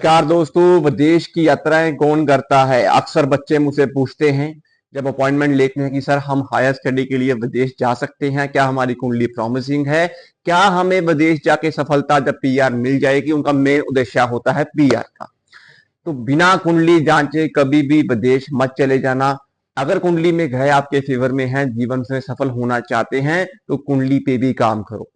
नमस्कार दोस्तों, विदेश की यात्राएं कौन करता है? अक्सर बच्चे मुझसे पूछते हैं जब अपॉइंटमेंट लेते हैं कि सर हम हायर स्टडी के लिए विदेश जा सकते हैं क्या? हमारी कुंडली प्रॉमिसिंग है क्या? हमें विदेश जाके सफलता जब पीआर मिल जाएगी? उनका मेन उद्देश्य होता है पीआर का। तो बिना कुंडली जांचे कभी भी विदेश मत चले जाना। अगर कुंडली में ग्रह आपके फेवर में है, जीवन में सफल होना चाहते हैं तो कुंडली पे भी काम करो।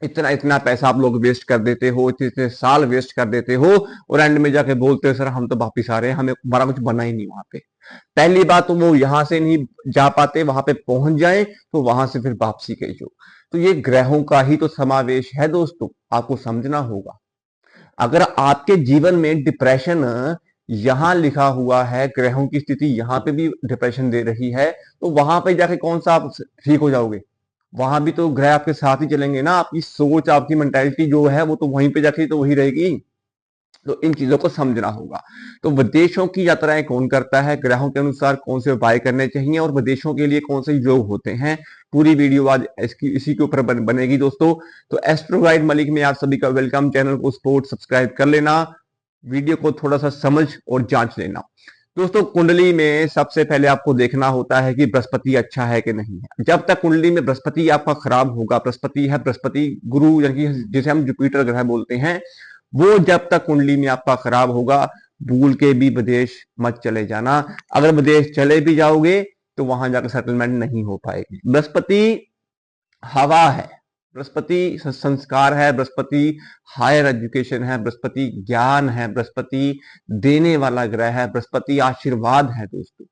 इतना इतना पैसा आप लोग वेस्ट कर देते हो, इतने इतने साल वेस्ट कर देते हो और एंड में जाके बोलते हो सर हम तो वापिस आ रहे हैं, हमें हमारा कुछ बना ही नहीं वहां पे। पहली बात तो वो यहां से नहीं जा पाते, वहां पे पहुंच जाए तो वहां से फिर वापसी कैसे? तो ये ग्रहों का ही तो समावेश है दोस्तों, आपको समझना होगा। अगर आपके जीवन में डिप्रेशन यहां लिखा हुआ है, ग्रहों की स्थिति यहां पे भी डिप्रेशन दे रही है, तो वहां पे जाके कौन सा आप ठीक हो जाओगे? वहां भी तो ग्रह आपके साथ ही चलेंगे ना। आपकी सोच, आपकी मेंटालिटी जो है वो तो वहीं पे जाके तो वही रहेगी। तो इन चीजों को समझना होगा। तो विदेशों की यात्राएं कौन करता है, ग्रहों के अनुसार कौन से उपाय करने चाहिए और विदेशों के लिए कौन से योग होते हैं, पूरी वीडियो आज इसकी इसी के ऊपर बनेगी दोस्तों। तो एस्ट्रो गाइड मलिक में आप सभी का वेलकम। चैनल को सपोर्ट सब्सक्राइब कर लेना, वीडियो को थोड़ा सा समझ और जांच लेना। दोस्तों, कुंडली में सबसे पहले आपको देखना होता है कि बृहस्पति अच्छा है कि नहीं है। जब तक कुंडली में बृहस्पति आपका खराब होगा, बृहस्पति है, बृहस्पति गुरु यानी कि जिसे हम जुपिटर ग्रह बोलते हैं, वो जब तक कुंडली में आपका खराब होगा, भूल के भी विदेश मत चले जाना। अगर विदेश चले भी जाओगे तो वहां जाकर सेटलमेंट नहीं हो पाएगी। बृहस्पति हवा है, बृहस्पति संस्कार है, बृहस्पति हायर एजुकेशन है, बृहस्पति ज्ञान है, बृहस्पति देने वाला ग्रह है, बृहस्पति आशीर्वाद है दोस्तों।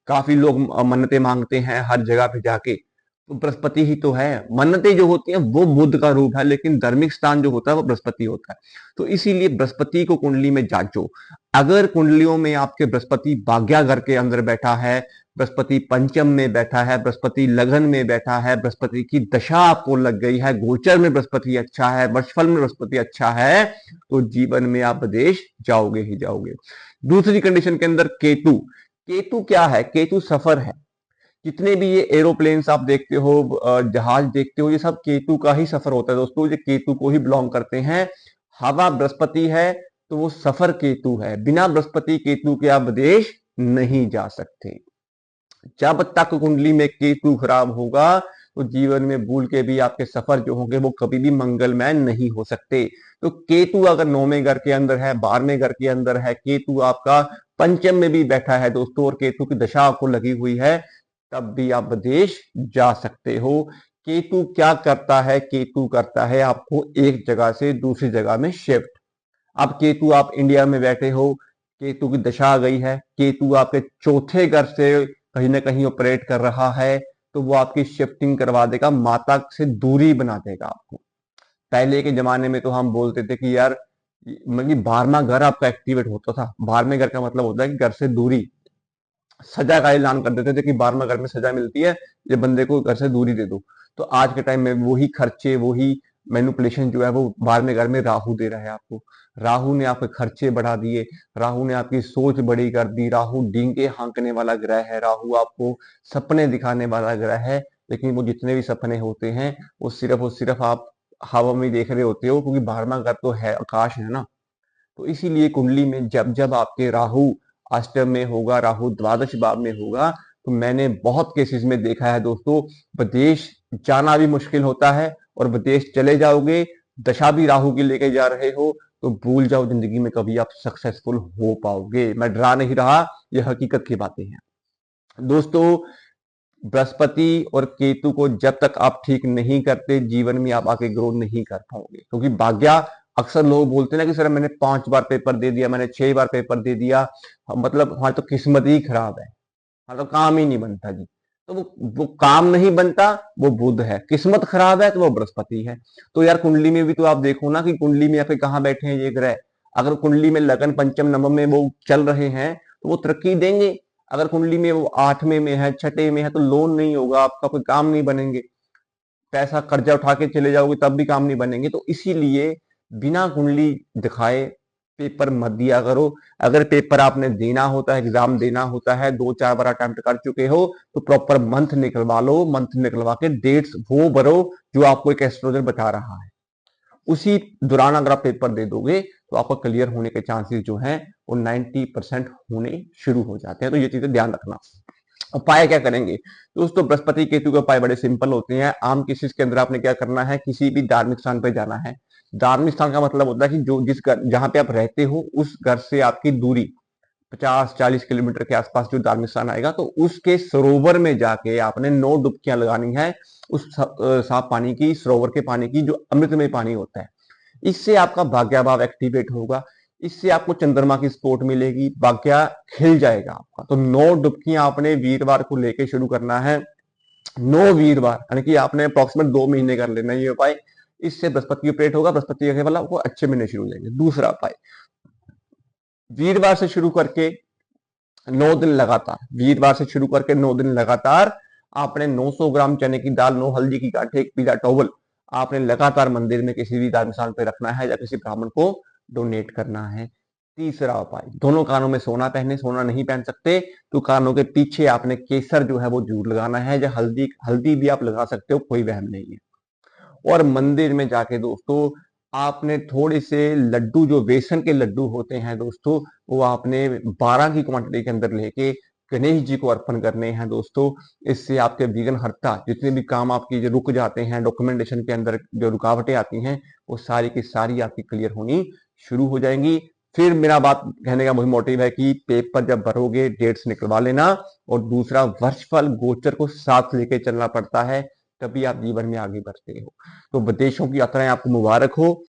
काफी लोग मन्नतें मांगते हैं हर जगह पे जाके, तो बृहस्पति ही तो है। मन्नतें जो होती हैं वो बुध का रूप है, लेकिन धार्मिक स्थान जो होता है वो बृहस्पति होता है। तो इसीलिए बृहस्पति को कुंडली में जांचो। अगर कुंडलियों में आपके बृहस्पति भाग्या घर के अंदर बैठा है, बृहस्पति पंचम में बैठा है, बृहस्पति लगन में बैठा है, बृहस्पति की दशा आपको लग गई है, गोचर में बृहस्पति अच्छा है, वर्षफल में बृहस्पति अच्छा है, तो जीवन में आप विदेश जाओगे ही जाओगे। दूसरी कंडीशन के अंदर केतु। केतु क्या है? केतु सफर है। जितने भी ये एरोप्लेन्स आप देखते हो, जहाज देखते हो, ये सब केतु का ही सफर होता है दोस्तों। ये केतु को ही बिलोंग करते हैं। हवा बृहस्पति है तो वो सफर केतु है। बिना बृहस्पति केतु के आप विदेश नहीं जा सकते। जब तक कुंडली में केतु खराब होगा तो जीवन में भूल के भी आपके सफर जो होंगे वो कभी भी मंगलमय नहीं हो सकते। तो केतु अगर 9वें घर के अंदर है, 12वें घर के अंदर है, केतु आपका पंचम में भी बैठा है दोस्तों और केतु की दशा आपको लगी हुई है, तब भी आप विदेश जा सकते हो। केतु क्या करता है? केतु करता है आपको एक जगह से दूसरी जगह में शिफ्ट। अब केतु आप इंडिया में बैठे हो, केतु की दशा आ गई है, केतु आपके चौथे घर से कहीं ना कहीं ऑपरेट कर रहा है, तो वो आपकी शिफ्टिंग करवा देगा, माता से दूरी बना देगा आपको। पहले के जमाने में तो हम बोलते थे कि यार मतलब 12वां घर आपका एक्टिवेट होता था। 12वें घर का मतलब होता है कि घर से दूरी। सजा का ऐलान कर देते थे कि 12वां घर में सजा मिलती है, ये बंदे को घर से दूरी दे दो। तो आज के टाइम में वही खर्चे, वही मैनिपुलेशन जो है वो 12वें घर में राहु दे रहा है आपको। राहु ने आपके खर्चे बढ़ा दिए, राहु ने आपकी सोच बड़ी कर दी। राहु डींगे हाँकने वाला ग्रह है, राहु आपको सपने दिखाने वाला ग्रह है, लेकिन वो जितने भी सपने होते हैं वो सिर्फ आप हवा में देख रहे होते हो, क्योंकि 12वां घर तो है, आकाश है ना। तो इसीलिए कुंडली में जब जब आपके राहु अष्टम में होगा, राहु द्वादश भाव में होगा, तो मैंने बहुत केसेस में देखा है दोस्तों, विदेश जाना भी मुश्किल होता है और विदेश चले जाओगे, दशा भी राहु की लेके जा रहे हो, तो भूल जाओ जिंदगी में कभी आप सक्सेसफुल हो पाओगे। मैं डरा नहीं रहा, यह हकीकत की बातें हैं दोस्तों। बृहस्पति और केतु को जब तक आप ठीक नहीं करते, जीवन में आप आगे ग्रो नहीं कर पाओगे। क्योंकि भाग्या, अक्सर लोग बोलते हैं ना कि सर मैंने 5 बार पेपर दे दिया, मैंने 6 बार पेपर दे दिया, मतलब हमारी तो किस्मत ही खराब है, हमारा तो काम ही नहीं बनता जी। तो वो काम नहीं बनता, वो बुध है। किस्मत खराब है तो वो बृहस्पति है। तो यार कुंडली में भी तो आप देखो ना कि कुंडली में आपके कहाँ बैठे हैं ये ग्रह। अगर कुंडली में लगन पंचम नवम में वो चल रहे हैं तो वो तरक्की देंगे। अगर कुंडली में वो 8वें में है, 6ठे में है, तो लोन नहीं होगा आपका, कोई काम नहीं बनेंगे। पैसा कर्जा उठा के चले जाओगे तब भी काम नहीं बनेंगे। तो इसीलिए बिना कुंडली दिखाए पेपर मत दिया करो। अगर पेपर आपने देना होता है, एग्जाम देना होता है, 2-4 बार अटेम्प्ट कर चुके हो, तो प्रॉपर मंथ निकलवा लो। मंथ निकलवा के डेट्स वो भरो जो आपको एक एस्ट्रोलॉजर बता रहा है, उसी दौरान अगर आप पेपर दे दोगे तो आपका क्लियर होने के चांसेस जो हैं वो 90% होने शुरू हो जाते हैं। तो ये चीजें ध्यान रखना। उपाय क्या करेंगे दोस्तों? बृहस्पति केतु के उपाय बड़े सिंपल होते हैं। आम केसेस के अंदर आपने क्या करना है, किसी भी धार्मिक स्थान पर जाना है। धार्मिक स्थान का मतलब होता है कि जो जिस घर जहां पे आप रहते हो उस घर से आपकी दूरी 50-40 किलोमीटर के आसपास जो धार्मिक स्थान आएगा, तो उसके सरोवर में जाके आपने 9 डुबकियां लगानी है उस साफ पानी की, सरोवर के पानी की, जो अमृतमय पानी होता है। इससे आपका भाग्य भाव एक्टिवेट होगा, इससे आपको चंद्रमा की सपोर्ट मिलेगी, भाग्य खिल जाएगा आपका। तो 9 डुबकियां आपने वीरवार को लेके शुरू करना है। 9 वीरवार यानी कि आपने अप्रोक्सीमेट 2 महीने कर लेना ये उपाय। इससे बृहस्पति ऑपरेट होगा, बृहस्पति के वाला आपको अच्छे महीने शुरू हो जाएंगे। दूसरा उपाय, वीरवार से शुरू करके 9 दिन लगातार, वीरवार से शुरू करके 9 दिन लगातार आपने 900 ग्राम चने की दाल, 9 हल्दी की गांठें, एक पीला टॉवल आपने लगातार मंदिर में किसी भी धार्मिक स्थान पे रखना है या किसी ब्राह्मण को डोनेट करना है। तीसरा उपाय, दोनों कानों में सोना पहने, सोना नहीं पहन सकते तो कानों के पीछे आपने केसर जो है वो जरूर लगाना है, या हल्दी हल्दी भी आप लगा सकते हो, कोई वहम नहीं है। और मंदिर में जाके दोस्तों आपने थोड़े से लड्डू, जो बेसन के लड्डू होते हैं दोस्तों, वो आपने 12 की क्वांटिटी के अंदर लेके गणेश जी को अर्पण करने हैं दोस्तों। इससे आपके विघ्न हर्ता, जितने भी काम आपकी जो रुक जाते हैं, डॉक्यूमेंटेशन के अंदर जो रुकावटें आती हैं, वो सारी की सारी आपकी क्लियर होनी शुरू हो जाएंगी। फिर मेरा बात कहने का वही मोटिव है कि पेपर जब भरोगे डेट्स निकलवा लेना। और दूसरा, वर्षफल गोचर को साथ लेके चलना पड़ता है, तभी आप जीवन में आगे बढ़ते हो। तो विदेशों की यात्राएं आपको मुबारक हो।